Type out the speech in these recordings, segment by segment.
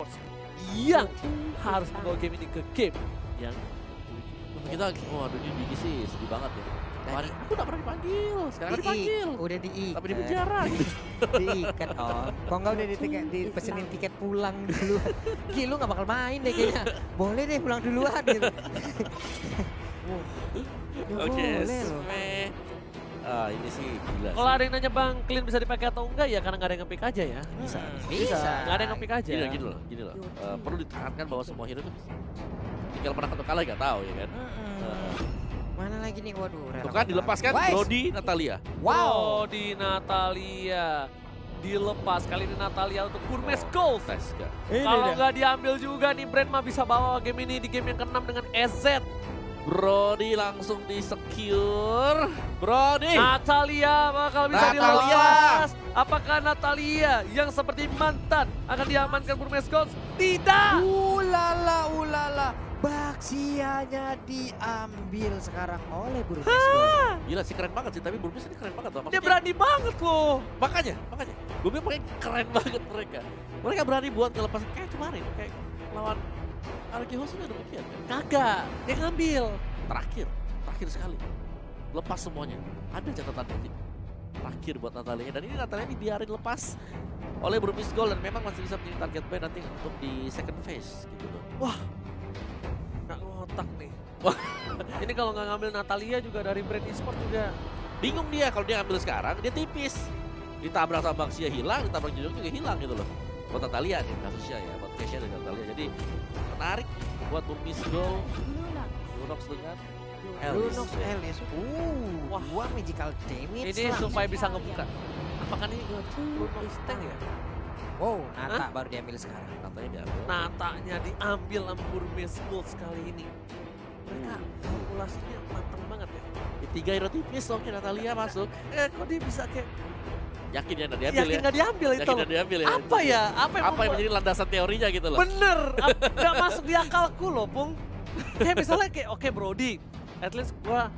Esports yang harus membawa game ini ke game yang Kita, waduh ini Digi sih sedih banget ya. Kemarin aku gak pernah dipanggil, sekarang dipanggil. Udah diikat. Tapi di penjara gitu. Diikat om. Kok nggak udah dipesenin tiket pulang dulu. Ki lu nggak bakal main deh kayaknya. Boleh deh pulang duluan gitu. Oke, Boleh loh. ini sih gila kalau sih. ada yang nanya Bang, clean bisa dipakai atau enggak ya karena nggak ada yang nge-pick aja ya. Bisa. Nggak ada yang nge-pick aja. Gini loh. Perlu ditekankan bahwa semua hero itu tinggal menang atau kalah gak tahu ya kan. Mana lagi nih? Waduh. Tuh kan dilepaskan Brody Natalia. Wow. Di Natalia dilepas kali ini Natalia untuk Burmes Gold. Teska. Kalau nggak diambil juga nih Brand mah bisa bawa game ini di game yang ke-6 dengan EZ. Brody langsung di secure. Brody. Natalia bakal bisa Natalia. dilepas. Apakah Natalia yang seperti mantan akan diamankan Burmes Gold? Tidak. Ulala. Baksianya diambil sekarang oleh Burmes Gold. Gila sih keren banget sih, tapi Burmese ini keren banget loh. Dia Maksudnya, berani banget loh. makanya. Gue bilang makanya keren banget mereka. Mereka berani buat ngelepasin kayak kemarin, kayak lawan Arki Hosnya demikian kan. Kagak, dia ngambil. Terakhir sekali. Lepas semuanya. Ada catatan penting. Terakhir buat Natalia, dan ini Natalia dibiarin lepas oleh Burmese Gold dan memang masih bisa menjadi target ban nanti untuk di second phase gitu loh. Wah, nggak ngotak nih. Wah. Ini kalau nggak ngambil Natalia juga dari Brand Esports juga. Bingung dia kalau dia ngambil sekarang, dia tipis. Ditabrak sama Baxia hilang, ditabrak Jujung juga hilang gitu loh. Buat Natalia nih kasusnya ya, buat Kesha dan Natalia. Jadi menarik buat Burmese Gold. Lunox dengan Lunox Elis. Wah. Wah, magical damage. Ini langsung. supaya bisa ngebuka. Apakah ini Lunox tank ya? Wow, Nata baru diambil sekarang. Katanya diambil. Natanya diambil sama Burmese Gold sekali ini. Mereka kalkulasinya matang banget ya. Di 3 hero tipis oke Natalia masuk. Kok dia bisa kayak Yakin ya nggak diambil yakin ya. nggak diambil itu? Yakin nggak diambil ya. Apa ya? Apa yang Apa yang menjadi landasan teorinya gitu loh. bener? Nggak masuk di akalku loh, Pung. Kayak misalnya kayak oke Brody, at least gua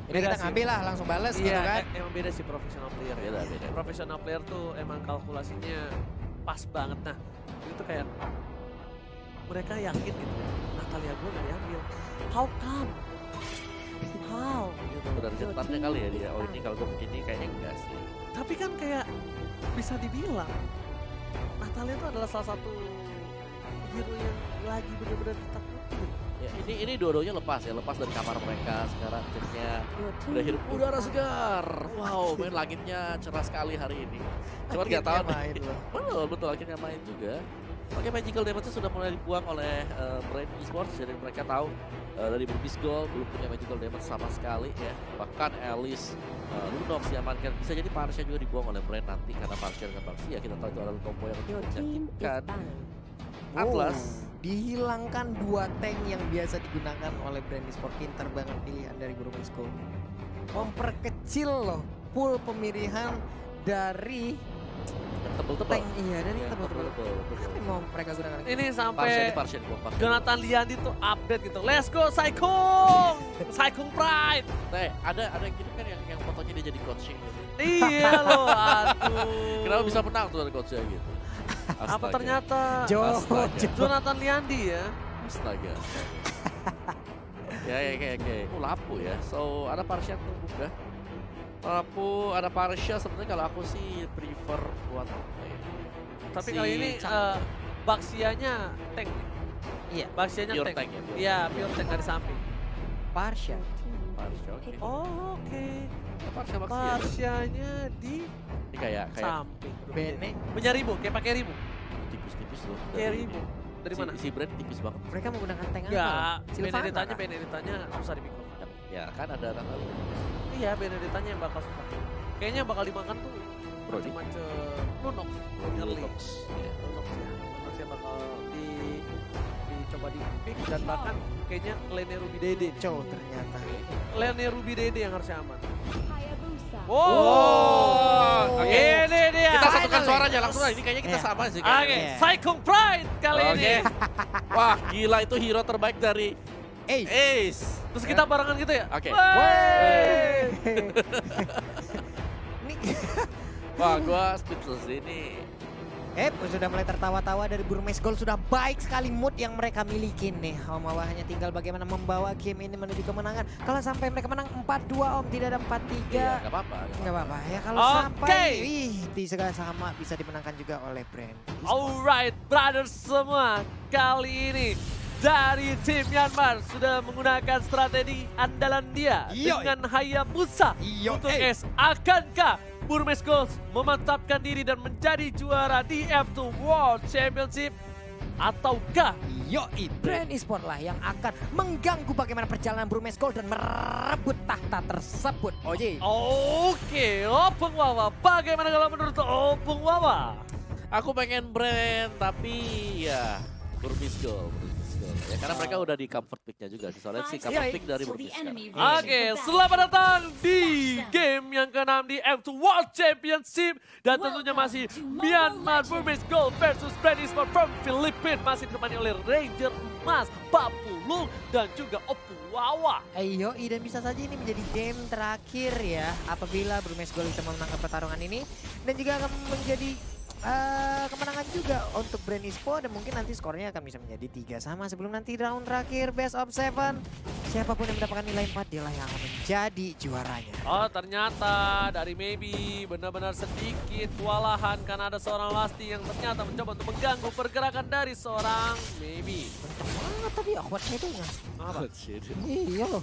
Ini kita ngambil lah, langsung bales gitu iya, kan. emang beda sih profesional player ya. Beda. Profesional player tuh emang kalkulasinya pas banget. Nah, itu kayak mereka yakin gitu. Natalia gue gak diambil. How come? How? Gitu. Dari catatannya kali ya dia. Oh ini kalau gue begini kayaknya enggak sih. Tapi kan kayak bisa dibilang Natalia itu adalah salah satu hero yang lagi benar-benar ditakutin. Ya, ini dua-duanya lepas ya, lepas dari kamar mereka sekarang akhirnya udah hirup udara segar. Wow, main langitnya cerah sekali hari ini. Cuma nggak tahu main loh. betul akhirnya main juga. Oke, magical damage sudah mulai dibuang oleh Brand Esports, jadi mereka tahu dari Burmese Gold belum punya magical damage sama sekali ya. Bahkan Alice Lunox diamankan, bisa jadi Parsha juga dibuang oleh Brand nanti karena Parsha dengan Baxia kita tahu itu adalah combo yang cukup menyakitkan. Atlas dihilangkan 2 tank yang biasa digunakan oleh Brand Esports. Pinter banget pilihan dari Burmese Gold. Memperkecil loh pool pemilihan dari tebel-tebel. tank, iya dari Iya, tebel-tebel. tebel-tebel. Apa yang mau mereka gunakan? Ini Parsha sampai dibuang Parsha. Jonathan Liandi tuh update gitu. Let's go Saikung! Saikung Pride! Ada yang gitu kan yang fotonya dia jadi coaching gitu. Iya loh, aduh. Kenapa bisa menang tuh dari coachnya gitu? Apa Astaga. ternyata Astaga. Jonathan Liandi ya? Astaga. Ya. Lapu ya. So ada Parsha yang terbuka. Lapu ada Parsha sebenarnya kalau aku sih prefer buat apa ya? Tapi Si kali ini Chang. Baxianya tank. Iya, Baxianya Pure tank. tank ya, pure. Iya, pure tank dari samping. Parsha. Parsha oke. Oh, oke. Parsha Baxia. Baxianya di Ini kayak samping. Bene. Punya ribu, kayak pakai ribu. tipis-tipis loh. Kayak ribu. Dari mana? Si Brand tipis banget. Mereka menggunakan tank apa? Enggak, Sylvana kah? Beneditanya susah di pick off. Ya kan ada Natalia. Iya, Beneditanya yang bakal susah. Kayaknya yang bakal dimakan tuh Brody. macam-macam Lunox. Early. Lunox. Ya. Lunox ya. Lunox yang bakal dicoba di pick dan bahkan kayaknya Lene Ruby Dede. Cow ternyata. Lene Ruby Dede yang harusnya aman. Oh, oke. Ini dia. Kita satukan Finally. suaranya langsung lah. Ini kayaknya kita Iya. sama sih. Oke, kayaknya. Iya. Saikung Pride kali Oke. ini. Wah, gila itu hero terbaik dari Ace. Terus kita barengan gitu ya? Oke. Wey. Ini Wah, gua speechless ini. Sudah mulai tertawa-tawa dari Burmese Gold. Sudah baik sekali mood yang mereka miliki nih. Om Awa hanya tinggal bagaimana membawa game ini menuju kemenangan. Kalau sampai mereka menang 4-2 Om, tidak ada 4-3. Iya, nggak apa-apa. Nggak apa-apa ya kalau sampai sama bisa dimenangkan juga oleh Brand. Alright, brothers semua. Kali ini dari tim Myanmar sudah menggunakan strategi andalan dia dengan Hayabusa untuk S. Akankah Burmese Gold memantapkan diri dan menjadi juara di F2 World Championship? Ataukah Brand Esports lah yang akan mengganggu bagaimana perjalanan Burmese Gold dan merebut tahta tersebut, Oji? Oke, Opung Wawa. Bagaimana kalau menurut Opung Wawa? Aku pengen Brand, tapi ya Burmese Gold. Ya, karena mereka udah di comfort pick-nya juga. Soalnya sih comfort pick dari Burmese sekarang. Oke, selamat datang di game yang ke-6 di F2 World Championship. Dan tentunya masih Myanmar Burmese Gold versus Brand Esports from Philippines. Masih ditemani oleh Ranger Emas, Papulung, dan juga Opung Wawa. Dan bisa saja ini menjadi game terakhir ya. Apabila Burmese Gold bisa memenangkan pertarungan ini. Dan juga akan menjadi kemenangan juga untuk Brand Esports. Dan mungkin nanti skornya akan bisa menjadi 3-3 sebelum nanti round terakhir best of 7. Siapapun yang mendapatkan nilai 4 dialah yang akan menjadi juaranya. Oh, ternyata dari Maybe benar-benar sedikit kewalahan karena ada seorang Lasti yang ternyata mencoba untuk mengganggu pergerakan dari seorang Maybe. Banget tapi awkward shadownya. Apa? Iya loh.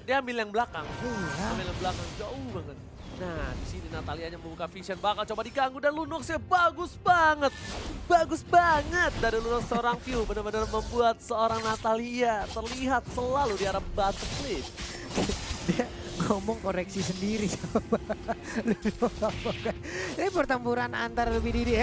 Dia ambil yang belakang. Iya. Ambil yang belakang jauh banget. Nah, di sini Natalianya membuka vision, bakal coba diganggu dan Lunoxnya bagus banget. Bagus banget dari Lunox seorang view, benar-benar membuat seorang Natalia terlihat selalu di arah bottom lane. Dia ngomong koreksi sendiri coba. Ini pertempuran antar lebih didi.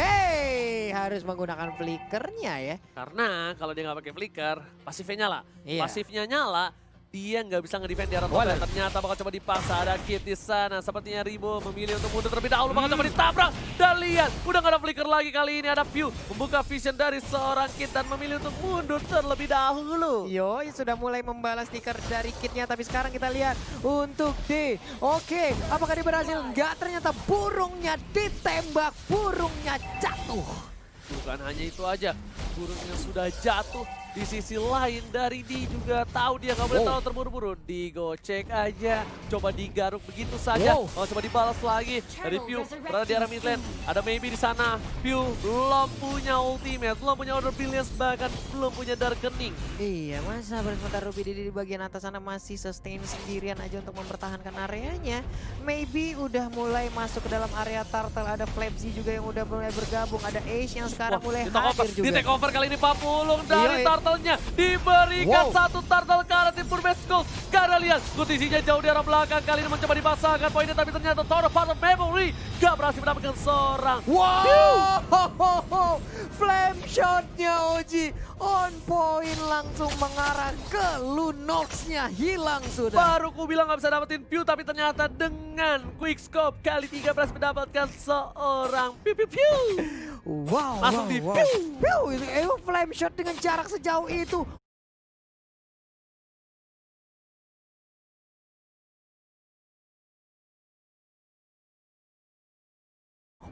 Harus menggunakan flickernya ya. Karena kalau dia nggak pakai flicker, pasifnya nyala. Iya. Pasifnya nyala, dia nggak bisa ngedefend di arah top lane. Ternyata bakal coba dipaksa, ada Kit di sana. Sepertinya Rimo memilih untuk mundur terlebih dahulu, bakal coba ditabrak. Dan lihat, udah nggak ada flicker lagi kali ini. Ada View membuka vision dari seorang Kit dan memilih untuk mundur terlebih dahulu. Sudah mulai membalas stiker dari Kitnya, tapi sekarang kita lihat untuk D. Oke, apakah dia berhasil? Enggak, ternyata burungnya ditembak, burungnya jatuh. Bukan hanya itu aja, burungnya sudah jatuh. Di sisi lain dari D juga tahu dia nggak boleh terlalu terburu-buru. Digocek aja, coba digaruk begitu saja. Coba dibalas lagi dari Pew berada di arah mid lane. Ada Maybe di sana. Pew belum punya ultimate, belum punya order brilliance, bahkan belum punya darkening. Iya, masa sebentar Ruby di bagian atas sana masih sustain sendirian aja untuk mempertahankan areanya. Maybe udah mulai masuk ke dalam area turtle. Ada Flapsy juga yang udah mulai bergabung. Ada Ace yang sekarang mulai hadir juga. Di take over kali ini Papulung dari turtle-nya diberikan satu turtle ke arah tim Burmese Gold. Karena lihat kondisinya jauh di arah belakang, kali ini mencoba dipasangkan poinnya, tapi ternyata Tower of Memory gak berhasil mendapatkan seorang. Flame shotnya Oji on point, langsung mengarah ke Lunox-nya, hilang sudah. Baru ku bilang gak bisa dapetin Pew, tapi ternyata dengan quick scope kali 3 berhasil mendapatkan seorang Pew. Langsung di Pew. Flame shot dengan jarak sejauh itu.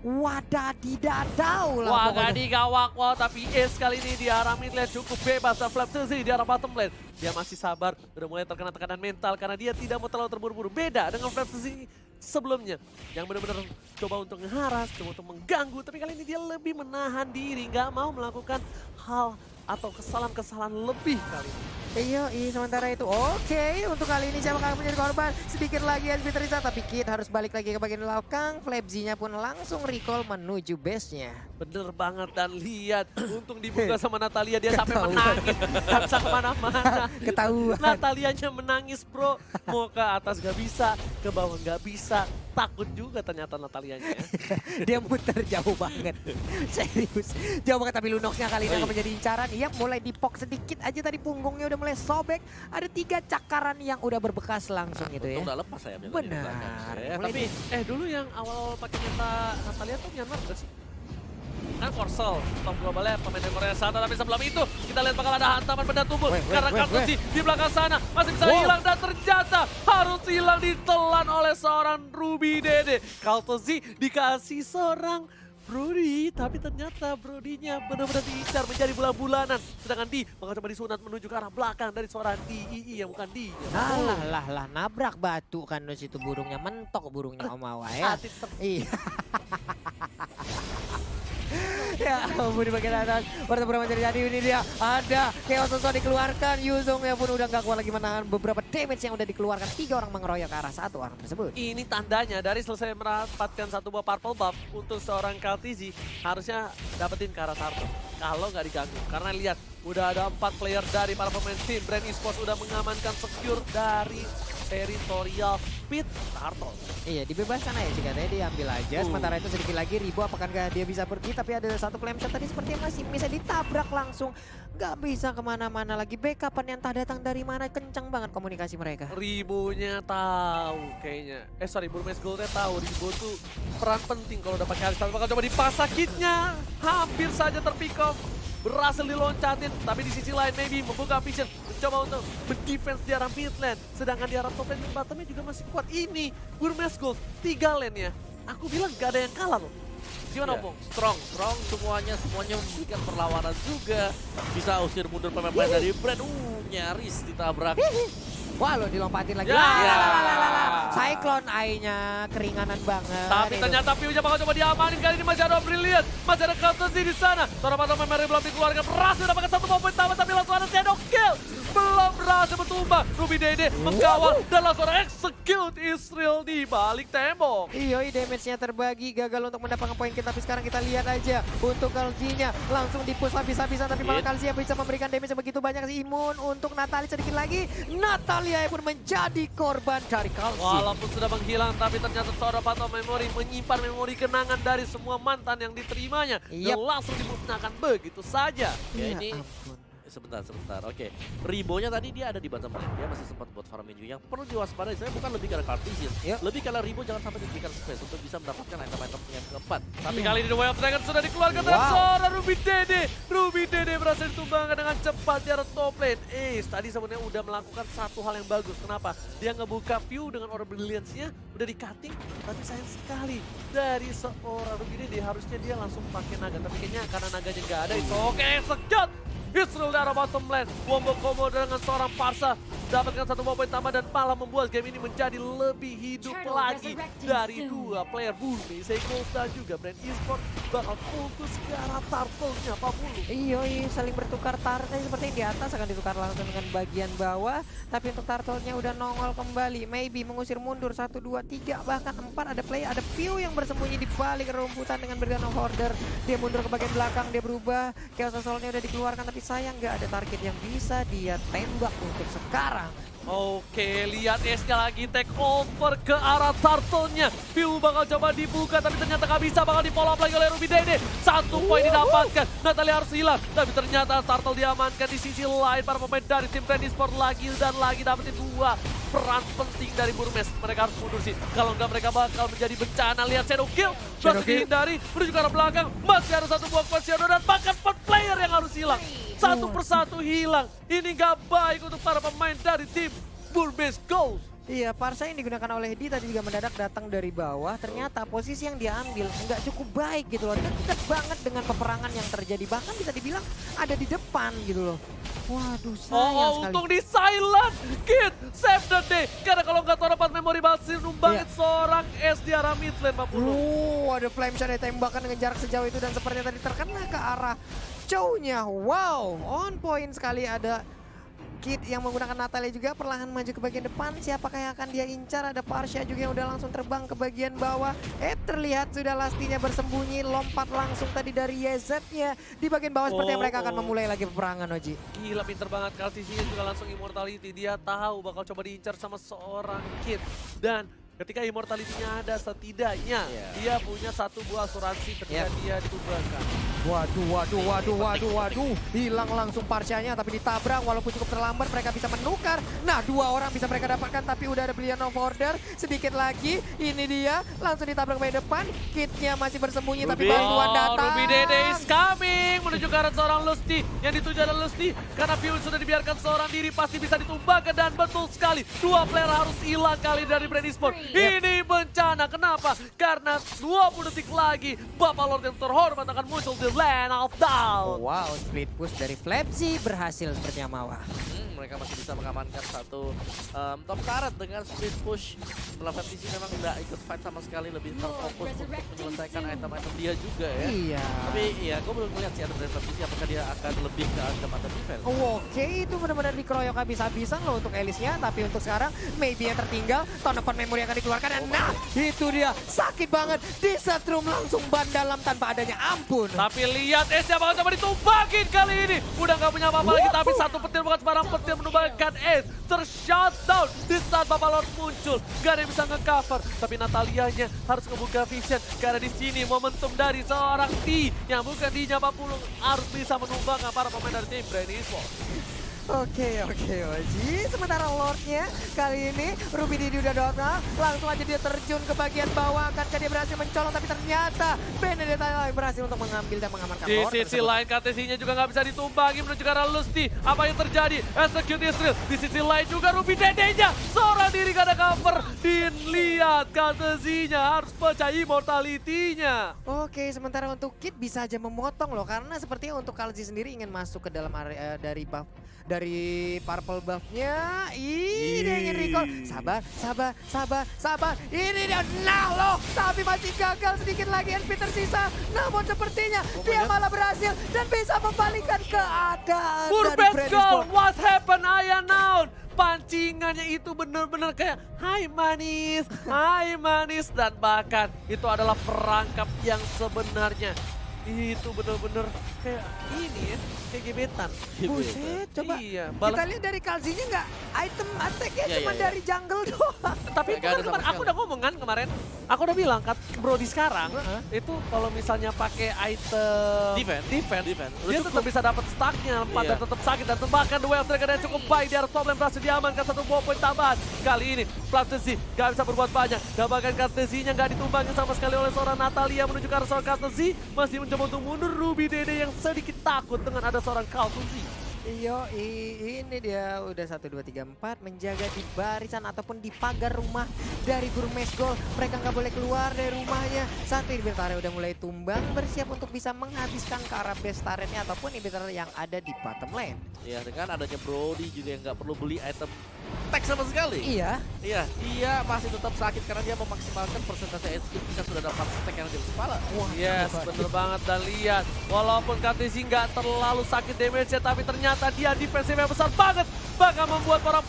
Wadadidadau lah pokoknya. Wagadikawakwa, tapi Ace kali ini di arah mid lane cukup bebas. Dan Flapsy di arah bottom lane, dia masih sabar, udah mulai terkena tekanan mental karena dia tidak mau terlalu terburu-buru. Beda dengan Flapsy sebelumnya yang benar-benar coba untuk ngeharas, coba untuk mengganggu, tapi kali ini dia lebih menahan diri, nggak mau melakukan hal atau kesalahan-kesalahan lebih kali ini. Sementara itu oke, untuk kali ini siapa akan menjadi korban? Sedikit lagi SB Terisa, tapi Kid harus balik lagi ke bagian belakang. Flapsy-nya pun langsung recall menuju base-nya. Bener banget, dan lihat untung dibuka sama Natalia, dia sampai menangis, gak bisa kemana-mana. Ketahuan. Natalianya menangis bro, mau ke atas gak bisa, ke bawah gak bisa. Takut juga ternyata Natalianya. Dia muter jauh banget. Serius. Jauh banget, tapi Lunox-nya kali ini akan menjadi incaran. Iya, mulai dipok sedikit aja tadi, punggungnya udah mulai sobek. Ada 3 cakaran yang udah berbekas langsung gitu ya. Udah lepas sayapnya. Benar. Tapi dulu yang awal pakai Natalia tuh Myanmar gak sih? Kan Korsel, top globalnya pemain dari Korea Selatan, tapi sebelum itu kita lihat bakal ada hantaman benda tubuh karena Kartusi di belakang sana masih bisa hilang, dan ternyata harus hilang ditelan oleh seorang Ruby Dede. Kartusi dikasih seorang Brody, tapi ternyata Brody-nya benar-benar diincar menjadi bulan-bulanan. Sedangkan Di bakal coba disunat menuju ke arah belakang dari seorang DII yang bukan Di. Lah, nabrak batu kan di situ burungnya, mentok burungnya Om Awa ya. Iya. Ya ampun, di bagian atas pertempuran terjadi. Ini dia ada Chaos Sosok dikeluarkan. Yuzongnya pun udah gak kuat lagi menahan beberapa damage yang udah dikeluarkan. 3 orang mengeroyok ke arah 1 orang tersebut. Ini tandanya dari selesai mendapatkan 1 buah purple buff untuk seorang Kaltizi harusnya dapetin ke arah Turtle. Kalau nggak diganggu, karena lihat udah ada 4 player dari para pemain tim Brand Esports udah mengamankan secure dari territorial pit Turtle. Iya, dibebaskan aja sih katanya, diambil aja. Sementara itu sedikit lagi Ribo apakah dia bisa pergi, tapi ada satu flame shot tadi seperti masih bisa ditabrak langsung. Nggak bisa kemana-mana lagi. Backupan yang entah datang dari mana, kencang banget komunikasi mereka. Ribonya tahu kayaknya. Burmese Goldnya tahu Ribo tuh peran penting kalau udah pakai Alistar. Bakal coba dipasang kitnya. Hampir saja terpick off. Berhasil diloncatin, tapi di sisi lain maybe membuka vision. Mencoba untuk mendefense di arah mid lane. Sedangkan di arah top lane dan bottomnya juga masih kuat. Ini Burmese Gold, 3 lane ya. Aku bilang gak ada yang kalah loh. Gimana Opung? Strong semuanya memberikan perlawanan juga. Bisa usir mundur pemain-pemain dari Brand. Nyaris ditabrak. Wah lo dilompatin lagi. Ya. Cyclone Eye-nya keringanan banget. Tapi itu. ternyata Piunya bakal coba diamanin. Kali ini masih ada Brilliant. Masih ada Kaltizi di sana. Seorang patah memory belum dikeluarkan. Berhasil mendapatkan 1 poin tambah, tapi langsung ada shadow kill. Belum berhasil bertumbang. Ruby Dede mengawal dan langsung execute Israel di balik tembok. Iya, damage-nya terbagi, gagal untuk mendapatkan poin kita. Tapi sekarang kita lihat aja untuk Kalzinya langsung di-push habis-habisan. Tapi malah Kalzi yang bisa memberikan damage begitu banyak sih. Imun untuk Natalia sedikit lagi. Natalia pun menjadi korban dari Kalzi. Walaupun sudah menghilang, tapi ternyata seorang patah memori menyimpan memori kenangan dari semua mantan yang diterimanya. Dan langsung dimusnahkan begitu saja. Ya ini ampun. sebentar. Oke. Ribonya tadi dia ada di bottom lane. Dia masih sempat buat farming juga. Yang perlu diwaspadai saya bukan lebih karena Cartesian. Lebih karena Ribo jangan sampai diberikan space untuk bisa mendapatkan item-item yang keempat. Tapi kali ini The Way of Dragon sudah dikeluarkan dari seorang Ruby Dede. Ruby Dede berhasil ditumbangkan dengan cepat di arah top lane. Tadi sebenarnya udah melakukan satu hal yang bagus. Kenapa? Dia ngebuka view dengan Aura Brilliance-nya. Udah di cutting. Tapi sayang sekali. Dari seorang Ruby Dede harusnya dia langsung pakai naga. Tapi kayaknya karena naganya nggak ada itu. Oke, sekejap. Israel dari bottom lane, Wombo combo dengan seorang Parsa dapatkan 1 poin tambah dan malah membuat game ini menjadi lebih hidup lagi dari 2 player Burmese Gold dan juga Brand Esports bakal fokus ke arah Turtle-nya Pak Bulu. Iya, saling bertukar turtle seperti di atas akan ditukar langsung dengan bagian bawah. Tapi untuk turtle-nya udah nongol kembali, maybe mengusir mundur 1, 2, 3 bahkan 4 ada play, ada Pew yang bersembunyi di balik rumputan dengan Brigand of Order. Dia mundur ke bagian belakang, dia berubah. Chaos Assault-nya udah dikeluarkan tapi sayang nggak ada target yang bisa dia tembak untuk sekarang. Oke, lihat S-nya lagi take over ke arah Turtle-nya. View bakal coba dibuka tapi ternyata nggak bisa, bakal di-follow up lagi oleh Ruby Dede. 1 poin didapatkan, Natalia harus hilang. Tapi ternyata Turtle diamankan di sisi lain. Para pemain dari tim Brand Esports lagi dan lagi dapetin 2 peran penting dari Burmese. Mereka harus mundur sih, kalau nggak mereka bakal menjadi bencana. Lihat Shadow Kill, berhasil dihindari, menuju ke arah belakang. Masih ada 1 buah Questiono dan bahkan 4 player yang harus hilang. 1 persatu hilang. Ini nggak baik untuk para pemain dari tim Burmese Gold. Iya, Parsa yang digunakan oleh Di tadi juga mendadak datang dari bawah. Ternyata posisi yang diambil nggak cukup baik gitu loh. Dekat banget dengan peperangan yang terjadi. Bahkan bisa dibilang ada di depan gitu loh. Waduh, sayang sekali. Untung di silent. Kid, save the day. Karena kalau nggak tahu dapat memori balsir numbangin seorang S di arah mid lane 40. Ada flame shot ditembakkan dengan jarak sejauh itu dan sepertinya tadi terkena ke arah Chow-nya. Wow, on point sekali ada Kid yang menggunakan Natalia juga perlahan maju ke bagian depan. Siapakah yang akan dia incar? Ada Parsha juga yang udah langsung terbang ke bagian bawah. Terlihat sudah Lastinya bersembunyi, lompat langsung tadi dari YZ-nya di bagian bawah. Sepertinya mereka akan memulai lagi peperangan, Oji. Gila, pinter banget. Kaltizi juga langsung immortality. Dia tahu bakal coba diincar sama seorang Kid. Dan ketika immortality-nya ada, setidaknya dia punya 1 buah asuransi ketika dia ditumbangkan. Waduh. Hilang langsung Parsyanya tapi ditabrak walaupun cukup terlambat mereka bisa menukar. Nah, 2 orang bisa mereka dapatkan tapi udah ada Brilliant of Order. Sedikit lagi, ini dia langsung ditabrak ke depan. Kidnya masih bersembunyi tapi bantuan datang. Ruby Dede is coming menuju ke arah seorang Lusty. Yang dituju adalah Lusty karena View sudah dibiarkan seorang diri pasti bisa ditumbangkan dan betul sekali 2 player harus hilang kali dari Brand Esports. Ini bencana. Kenapa? Karena 20 detik lagi Bapak Lord yang terhormat akan muncul di Land of Down. Wow, split push dari Flapsy berhasil sepertinya Mawa. Mereka masih bisa mengamankan satu top turret dengan split push. Melawan TC memang nggak ikut fight sama sekali, lebih terfokus untuk menyelesaikan item-item dia juga ya. Iya. Tapi ya gue belum melihat sih ada dari TC apakah dia akan lebih ke item atau defense. Oke, itu benar-benar dikeroyok habis-habisan loh untuk Elisnya. Tapi untuk sekarang, maybe yang tertinggal, tahun depan memori akan dikeluarkan. Dan nah, itu dia. Sakit banget. Di setrum langsung ban dalam tanpa adanya ampun. Tapi lihat Ace bakal coba ditumbakin kali ini. Udah nggak punya apa-apa lagi, tapi satu petir bukan sembarang petir menumbangkan Ace. Tershutdown di saat Bapak Lord muncul. Gak ada yang bisa nge-cover. Tapi Natalianya harus ngebuka vision. Karena di sini momentum dari seorang T yang bukan T-nya 40 harus bisa menumbangkan para pemain dari tim Brand Esports. Oke, Oji. Sementara Lordnya kali ini Ruby Didi udah donal. Langsung aja dia terjun ke bagian bawah. Akankah dia berhasil mencolong? Tapi ternyata Benedetta berhasil untuk mengambil dan mengamankan Di Lord. sisi lain KTC-nya juga nggak bisa ditumbangi menuju ke arah Lusty. Apa yang terjadi? Execute Israel. Di sisi lain juga Ruby Dede-nya seorang diri gak ada cover. Dilihat KTC-nya harus pecah immortality-nya. Oke, sementara untuk Kid bisa aja memotong loh. Karena sepertinya untuk Kalzi sendiri ingin masuk ke dalam area dari buff. Dari purple buff-nya, dia ingin recall. Sabar. Ini dia, nah loh, tapi masih gagal sedikit lagi SP tersisa. Namun sepertinya dia malah berhasil dan bisa membalikkan keadaan dari Burbet Brand Gold, Esports. what happened Ayanown? Pancingannya itu benar-benar kayak hai manis. Dan bahkan itu adalah perangkap yang sebenarnya. Itu benar-benar kayak ini ya, kayak gebetan. Buset, coba Iya, kita lihat dari Kalzinya nggak item attack-nya Iya, cuma iya. dari jungle doang. Tapi itu Nggak kan ada sama kemarin, aku sekali. udah ngomong kan kemarin, aku udah bilang kan Brody sekarang itu kalau misalnya pakai item Defense. dia tetap bisa dapat stacknya 4 Iya. dan tetap sakit dan bahkan the wave trigger yang cukup baik di arah top lane berhasil diamankan 1 poin tambahan. Kali ini Platesi gak bisa berbuat banyak dan bahkan Katesi-nya gak ditumbangin sama sekali oleh seorang Natalia menuju ke arah seorang Katesi, masih mencoba untuk mundur. Ruby Dede yang sedikit takut dengan ada seorang Kaltuzi. Iyo, ini dia udah 1, 2, 3, 4 menjaga di barisan ataupun di pagar rumah dari Burmes Gold. Mereka nggak boleh keluar dari rumahnya. Satu inhibitor udah mulai tumbang, bersiap untuk bisa menghabiskan ke arah base turretnya ataupun inhibitor yang ada di bottom lane. Ya dengan adanya Brody juga yang nggak perlu beli item tag sama sekali. Iya. Iya, dia masih tetap sakit karena dia memaksimalkan persentase HP ketika sudah dapat stack yang ada di kepala. Wah, Yes, bener banget. Dan lihat, walaupun Katesi nggak terlalu sakit damage-nya, tapi ternyata dia defensive-nya besar banget. Bahkan membuat para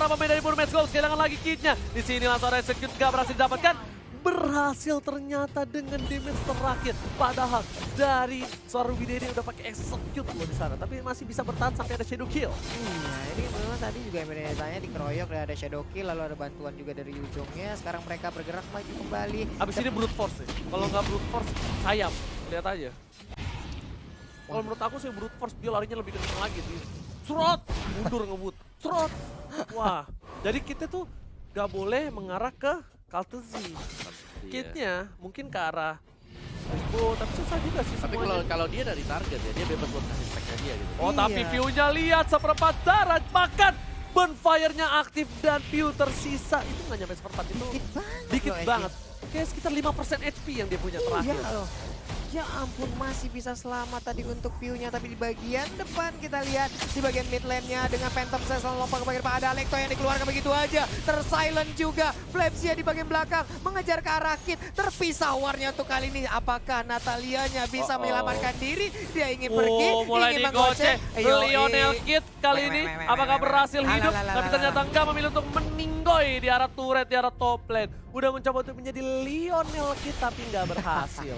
pemain dari Burmes Gold kehilangan lagi kitnya. Di sini langsung execute gak berhasil didapatkan. Berhasil ternyata dengan damage terakhir. Padahal dari suara Ruby Dede udah pakai execute loh di sana, tapi masih bisa bertahan sampai ada shadow kill. Iya, ini memang tadi juga Benedetta-nya dikeroyok, ada shadow kill, lalu ada bantuan juga dari ujungnya. Sekarang mereka bergerak maju kembali. Abis ini brute force nih. Kalau nggak brute force, sayap. Lihat aja. Kalau menurut aku sih brute force dia larinya lebih kenceng lagi sih. Serot, mundur ngebut. Serot. Wah, jadi kita tuh nggak boleh mengarah ke Kaltezi. Kitnya mungkin ke arah Rainbow, tapi susah juga sih Tapi semuanya. kalau dia dari target ya, dia bebas buat ngasih stacknya dia gitu. Oh, tapi Iya. view-nya lihat seperempat darat, bahkan bonfire-nya aktif dan view tersisa. Itu nggak nyampe seperempat itu. Dikit banget. Dikit loh, banget. Kayak sekitar 5% HP yang dia punya terakhir. Iya loh. Ya ampun, masih bisa selamat tadi untuk view-nya, tapi di bagian depan kita lihat di bagian mid lane-nya dengan Phantom Sense lompat ke bagian depan, ada Alekto yang dikeluarkan begitu aja, tersilent juga. Flapsia di bagian belakang mengejar ke arah Kid, terpisah warnya untuk kali ini. Apakah Natalianya bisa menyelamatkan diri? Dia ingin pergi, Mulai ingin digocek. Ayo, Lionel Kid kali ini apakah berhasil hidup? Alah, Tapi ternyata enggak, memilih untuk meninggoy di arah turret, di arah top lane. Udah mencoba untuk menjadi Lionel Kid tapi nggak berhasil.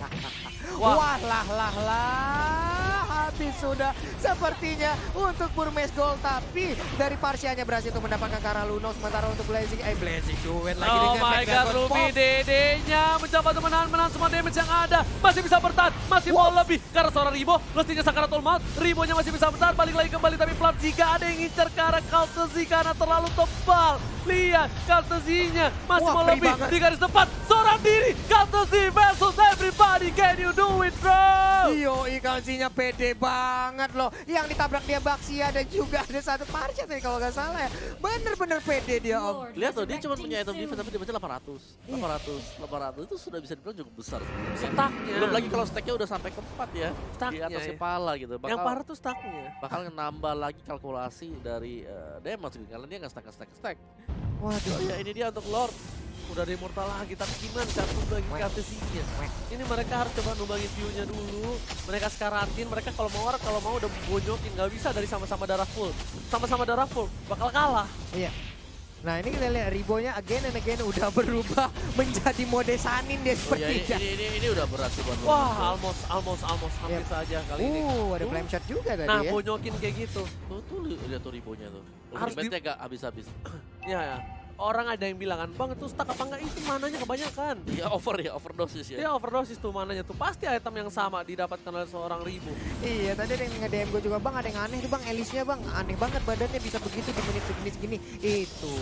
Wah, habis sudah sepertinya untuk Burmes Gold, tapi dari Parsianya berhasil untuk mendapatkan ke arah Luno, sementara untuk Blazing duet lagi Oh dengan my Black god, Dragon Ruby Pop. Dede-nya mencoba untuk menahan semua damage yang ada. Masih bisa bertahan, masih mau lebih. Karena seorang Ribo, mestinya Sakaratul Maut. Ribonya masih bisa bertahan, balik lagi kembali. Tapi Plat jika ada yang ngincar ke arah Kaltezi karena terlalu tebal. Lihat Kartesinya masih Wah, mau free lebih banget. di garis depan. Seorang diri Kartesi versus everybody. Can you do it, bro? Iyo, Kartesinya pede banget loh. Yang ditabrak dia Baxia dan juga ada satu Marsha tadi kalau nggak salah ya. Bener-bener pede dia, Om. Lihat tuh, dia cuma punya item defense tapi dia baca 800. Iya. 800 itu sudah bisa dibilang cukup besar sebenarnya. Stucknya. Belum lagi kalau stacknya udah sampai ke 4 ya. Di Stucknya atas ya. kepala gitu. Yang parah tuh stucknya. bakal nambah lagi kalkulasi dari damage gitu. Karena dia nggak stack. Waduh. Oh ya ini dia untuk Lord. Udah ada immortal lagi, tapi gimana cara numbangin Kartesinya? Ini mereka harus coba numbangin view-nya dulu. Mereka sekaratin, mereka kalau mau udah bonyokin. Nggak bisa dari sama-sama darah full. Sama-sama darah full, bakal kalah. Iya. Nah ini kita lihat Ribonya again and again udah berubah menjadi mode Sanin dia Oh ya sepertinya. ini udah berat sih buat Lord. Wah, almost hampir Yep. saja kali ini. Ada flame shot juga tadi Nah, ya. bonyokin kayak gitu. Tuh lihat tuh ribonya tuh. Harus Ultimate-nya gak habis-habis. Ya. Orang ada yang bilang kan, bang itu stuck apa enggak? Itu mananya kebanyakan. Ya overdosis ya. Dia overdosis tuh mananya tuh. Pasti item yang sama didapatkan oleh seorang Ribu. Iya tadi ada yang nge-DM gue juga, bang ada yang aneh tuh bang, Elisnya bang aneh banget badannya bisa begitu di menit segini. Itu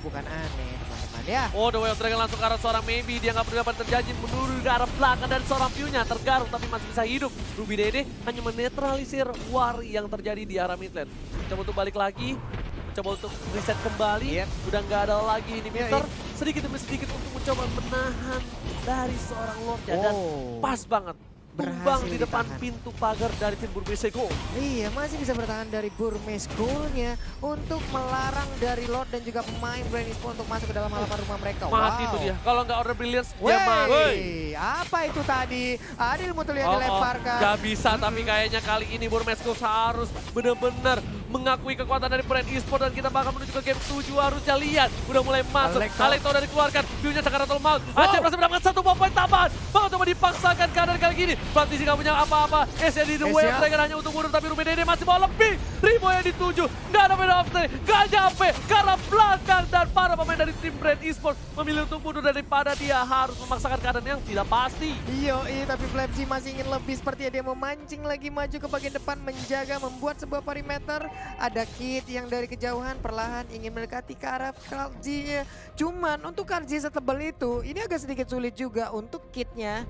bukan aneh teman-teman ya. Oh, The Way of Dragon langsung ke arah seorang Maybe. Dia nggak perlu dapat terjadi menurun ke arah belakang dan seorang view-nya tergaruk tapi masih bisa hidup. Ruby Dede hanya menetralisir war yang terjadi di arah mid lane. Coba untuk balik lagi. Coba untuk reset kembali. Yep. Udah nggak ada lagi inhibitor. Iya. Sedikit demi sedikit untuk mencoba menahan dari seorang Lord ya. Dan pas banget. Tumbang Berhasil di depan ditahan. pintu pagar dari tim Burmesego. Iya masih bisa bertahan dari Burmese goalnya untuk melarang dari Lord dan juga pemain Brand Esports untuk masuk ke dalam halaman rumah mereka. Mati Wow. tuh dia. Kalau nggak Order Brilliance, dia mati. Wey, apa itu tadi? Adil Mutulia dilemparkan. Gak bisa, tapi kayaknya kali ini Burmesco harus benar-benar mengakui kekuatan dari Brand Esports dan kita bakal menuju ke game 7 harusnya lihat. Udah mulai masuk, Alekto udah dikeluarkan, view-nya Sakaratul Maut. Aceh berhasil mendapatkan 1 poin tambahan. Bakal coba dipaksakan keadaan kali gini. Praktisi gak punya apa-apa. Esya di The Way of Dragon hanya untuk mundur, tapi Ruby Dede masih mau lebih. Rimo yang dituju, gak ada beda opsi, gak nyampe. Karena belakang dan para pemain dari tim Brand Esports memilih untuk mundur daripada dia harus memaksakan keadaan yang tidak pasti. Tapi Flapsy masih ingin lebih, sepertinya dia memancing lagi maju ke bagian depan, menjaga, membuat sebuah perimeter. Ada Kid yang dari kejauhan perlahan ingin mendekati ke arah Karji-nya. Cuman untuk Karji setebal itu, ini agak sedikit sulit juga untuk Kid-nya.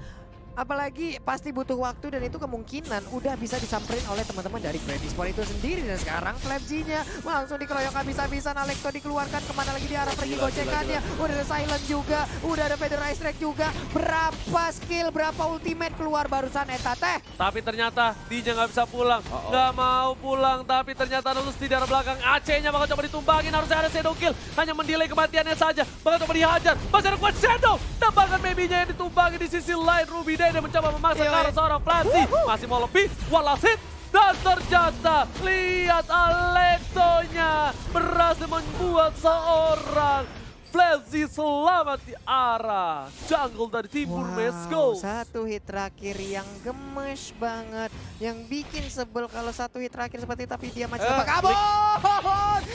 Apalagi pasti butuh waktu dan itu kemungkinan udah bisa disamperin oleh teman-teman dari Brand Esports itu sendiri. Dan sekarang Flapsy-nya langsung dikeroyok habis-habisan. Alekto dikeluarkan, kemana lagi di arah pergi gocekannya. Udah ada Silent juga, udah ada Federized Strike juga. Berapa skill, berapa ultimate keluar barusan Eta teh. Tapi ternyata Dija nggak bisa pulang, nggak mau pulang. Tapi ternyata lulus di daerah belakang. AC-nya bakal coba ditumbangin, harusnya ada Shadow Kill. Hanya mendelay kematiannya saja, bakal coba dihajar. Masih ada kuat Shadow, tambahkan maybe-nya yang ditumbangin di sisi lain. Ruby Dede mencoba memaksa ke arah seorang Flancy. Masih mau lebih, Walasit. Dan ternyata lihat Alektonya berhasil membuat seorang Flancy selamat di arah jungle dari tim Burmesco. Satu hit terakhir yang gemes banget, yang bikin sebel kalau satu hit terakhir seperti itu, tapi dia masih kabur.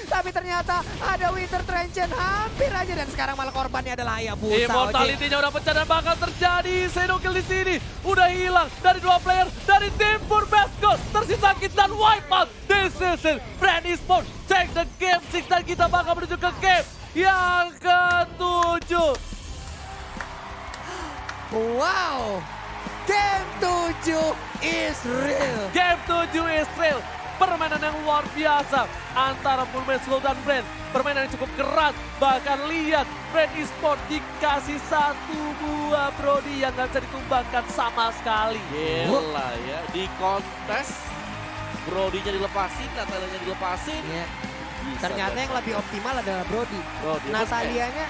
Tapi ternyata ada Winter Trenchen hampir aja, dan sekarang malah korbannya adalah Hayabusa. Immortality-nya udah pecah dan bakal terjadi. Shadow Kill di sini udah hilang dari 2 player dari tim Burmesco. Tersisa Kid dan Wipeout. This is it. Brand Esports take the game 6 dan kita bakal menuju ke game yang ke-7. Wow, game 7 is real. Game 7 is real. Permainan yang luar biasa antara Burmesco dan Brand. Permainan yang cukup keras. Bahkan lihat Brand Esports dikasih 1 buah Brody yang gak bisa ditumbangkan sama sekali. Gila ya, di kontes Brody-nya dilepasin, Natalia-nya dilepasin. Ya. Bisa Ternyata gak yang lebih optimal adalah Brody. Brody, Natalianya